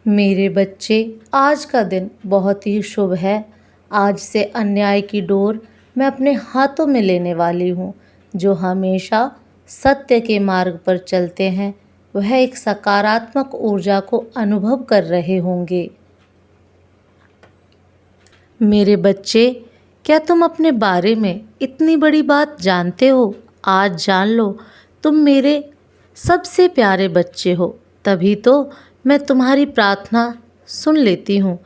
मेरे बच्चे, आज का दिन बहुत ही शुभ है। आज से अन्याय की डोर मैं अपने हाथों में लेने वाली हूँ। जो हमेशा सत्य के मार्ग पर चलते हैं वह एक सकारात्मक ऊर्जा को अनुभव कर रहे होंगे। मेरे बच्चे, क्या तुम अपने बारे में इतनी बड़ी बात जानते हो? आज जान लो, तुम मेरे सबसे प्यारे बच्चे हो। तभी तो मैं तुम्हारी प्रार्थना सुन लेती हूँ।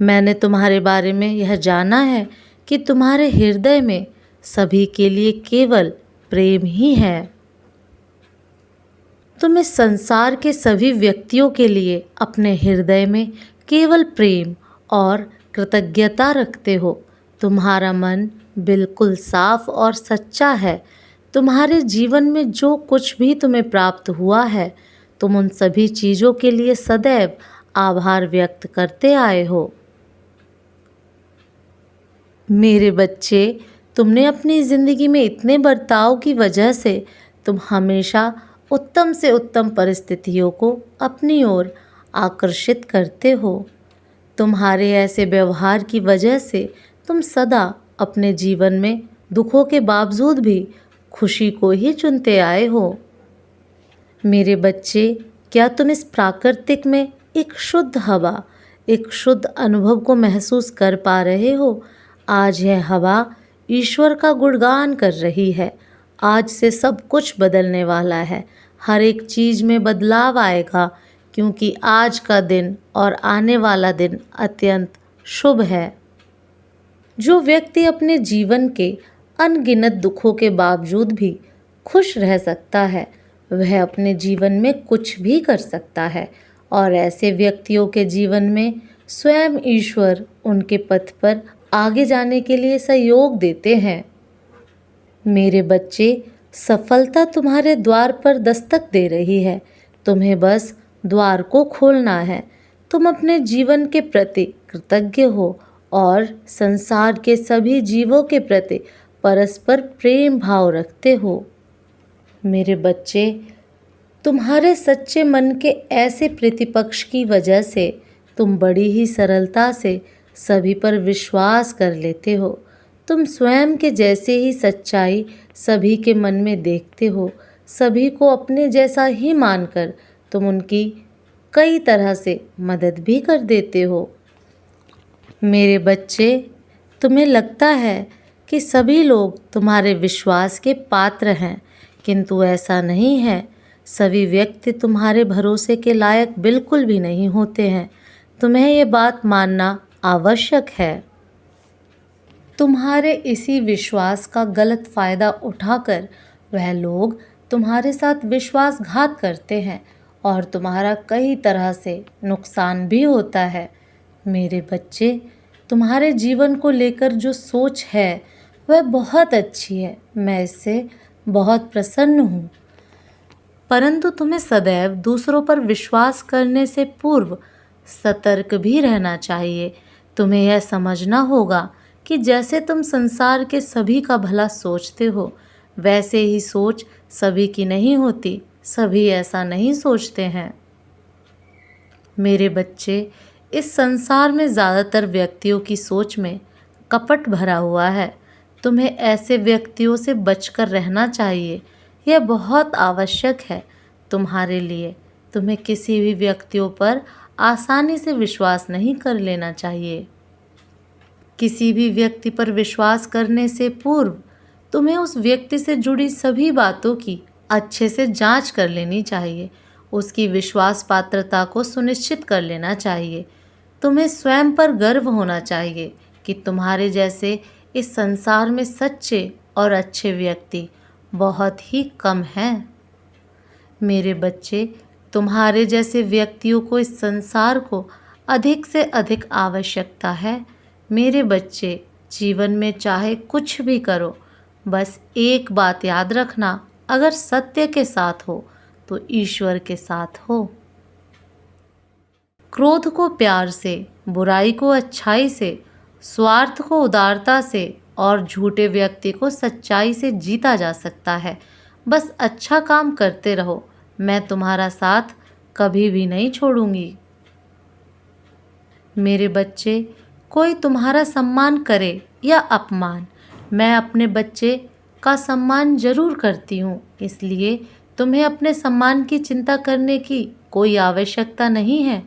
मैंने तुम्हारे बारे में यह जाना है कि तुम्हारे हृदय में सभी के लिए केवल प्रेम ही है। तुम इस संसार के सभी व्यक्तियों के लिए अपने हृदय में केवल प्रेम और कृतज्ञता रखते हो। तुम्हारा मन बिल्कुल साफ और सच्चा है। तुम्हारे जीवन में जो कुछ भी तुम्हें प्राप्त हुआ है, तुम उन सभी चीज़ों के लिए सदैव आभार व्यक्त करते आए हो। मेरे बच्चे, तुमने अपनी ज़िंदगी में इतने बर्ताव की वजह से तुम हमेशा उत्तम से उत्तम परिस्थितियों को अपनी ओर आकर्षित करते हो। तुम्हारे ऐसे व्यवहार की वजह से तुम सदा अपने जीवन में दुखों के बावजूद भी खुशी को ही चुनते आए हो। मेरे बच्चे, क्या तुम इस प्राकृतिक में एक शुद्ध हवा, एक शुद्ध अनुभव को महसूस कर पा रहे हो? आज यह हवा ईश्वर का गुणगान कर रही है। आज से सब कुछ बदलने वाला है। हर एक चीज़ में बदलाव आएगा, क्योंकि आज का दिन और आने वाला दिन अत्यंत शुभ है। जो व्यक्ति अपने जीवन के अनगिनत दुखों के बावजूद भी खुश रह सकता है, वह अपने जीवन में कुछ भी कर सकता है। और ऐसे व्यक्तियों के जीवन में स्वयं ईश्वर उनके पथ पर आगे जाने के लिए सहयोग देते हैं। मेरे बच्चे, सफलता तुम्हारे द्वार पर दस्तक दे रही है। तुम्हें बस द्वार को खोलना है। तुम अपने जीवन के प्रति कृतज्ञ हो और संसार के सभी जीवों के प्रति परस्पर प्रेम भाव रखते हो। मेरे बच्चे, तुम्हारे सच्चे मन के ऐसे प्रतिपक्ष की वजह से तुम बड़ी ही सरलता से सभी पर विश्वास कर लेते हो। तुम स्वयं के जैसे ही सच्चाई सभी के मन में देखते हो। सभी को अपने जैसा ही मानकर तुम उनकी कई तरह से मदद भी कर देते हो। मेरे बच्चे, तुम्हें लगता है कि सभी लोग तुम्हारे विश्वास के पात्र हैं, किंतु ऐसा नहीं है। सभी व्यक्ति तुम्हारे भरोसे के लायक बिल्कुल भी नहीं होते हैं। तुम्हें ये बात मानना आवश्यक है। तुम्हारे इसी विश्वास का गलत फ़ायदा उठाकर वह लोग तुम्हारे साथ विश्वासघात करते हैं और तुम्हारा कई तरह से नुकसान भी होता है। मेरे बच्चे, तुम्हारे जीवन को लेकर जो सोच है वह बहुत अच्छी है। मैं इससे बहुत प्रसन्न हूँ। परंतु तुम्हें सदैव दूसरों पर विश्वास करने से पूर्व सतर्क भी रहना चाहिए। तुम्हें यह समझना होगा कि जैसे तुम संसार के सभी का भला सोचते हो, वैसे ही सोच सभी की नहीं होती। सभी ऐसा नहीं सोचते हैं। मेरे बच्चे, इस संसार में ज़्यादातर व्यक्तियों की सोच में कपट भरा हुआ है। तुम्हें ऐसे व्यक्तियों से बचकर रहना चाहिए। यह बहुत आवश्यक है तुम्हारे लिए। तुम्हें किसी भी व्यक्तियों पर आसानी से विश्वास नहीं कर लेना चाहिए। किसी भी व्यक्ति पर विश्वास करने से पूर्व तुम्हें उस व्यक्ति से जुड़ी सभी बातों की अच्छे से जांच कर लेनी चाहिए। उसकी विश्वास पात्रता को सुनिश्चित कर लेना चाहिए। तुम्हें स्वयं पर गर्व होना चाहिए कि तुम्हारे जैसे इस संसार में सच्चे और अच्छे व्यक्ति बहुत ही कम हैं। मेरे बच्चे, तुम्हारे जैसे व्यक्तियों को इस संसार को अधिक से अधिक आवश्यकता है। मेरे बच्चे, जीवन में चाहे कुछ भी करो, बस एक बात याद रखना, अगर सत्य के साथ हो तो ईश्वर के साथ हो। क्रोध को प्यार से, बुराई को अच्छाई से, स्वार्थ को उदारता से और झूठे व्यक्ति को सच्चाई से जीता जा सकता है। बस अच्छा काम करते रहो। मैं तुम्हारा साथ कभी भी नहीं छोड़ूंगी। मेरे बच्चे, कोई तुम्हारा सम्मान करे या अपमान, मैं अपने बच्चे का सम्मान जरूर करती हूँ। इसलिए तुम्हें अपने सम्मान की चिंता करने की कोई आवश्यकता नहीं है।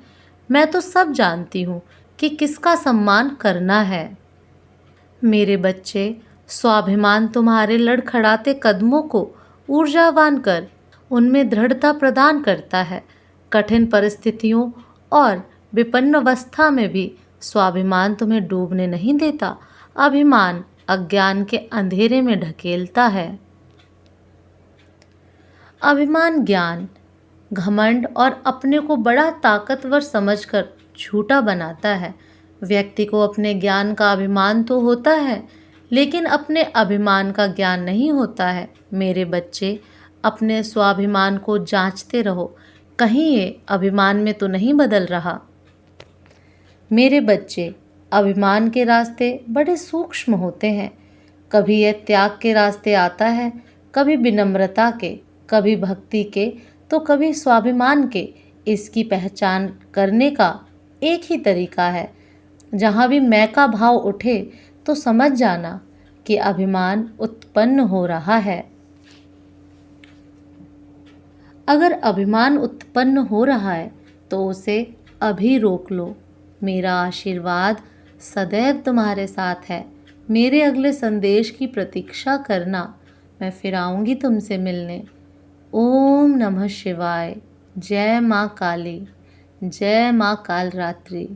मैं तो सब जानती हूँ कि किसका सम्मान करना है। मेरे बच्चे, स्वाभिमान तुम्हारे लड़खड़ाते कदमों को ऊर्जावान कर उनमें दृढ़ता प्रदान करता है। कठिन परिस्थितियों और विपन्न अवस्था में भी स्वाभिमान तुम्हें डूबने नहीं देता। अभिमान अज्ञान के अंधेरे में ढकेलता है। अभिमान ज्ञान, घमंड और अपने को बड़ा ताकतवर समझकर झूठा बनाता है। व्यक्ति को अपने ज्ञान का अभिमान तो होता है, लेकिन अपने अभिमान का ज्ञान नहीं होता है। मेरे बच्चे, अपने स्वाभिमान को जांचते रहो, कहीं ये अभिमान में तो नहीं बदल रहा। मेरे बच्चे, अभिमान के रास्ते बड़े सूक्ष्म होते हैं। कभी यह त्याग के रास्ते आता है, कभी विनम्रता के, कभी भक्ति के, तो कभी स्वाभिमान के। इसकी पहचान करने का एक ही तरीका है। जहाँ भी मैं का भाव उठे तो समझ जाना कि अभिमान उत्पन्न हो रहा है। अगर अभिमान उत्पन्न हो रहा है तो उसे अभी रोक लो। मेरा आशीर्वाद सदैव तुम्हारे साथ है। मेरे अगले संदेश की प्रतीक्षा करना, मैं फिर आऊँगी तुमसे मिलने। ओम नमः शिवाय। जय माँ काली, जय माँ कालरात्रि।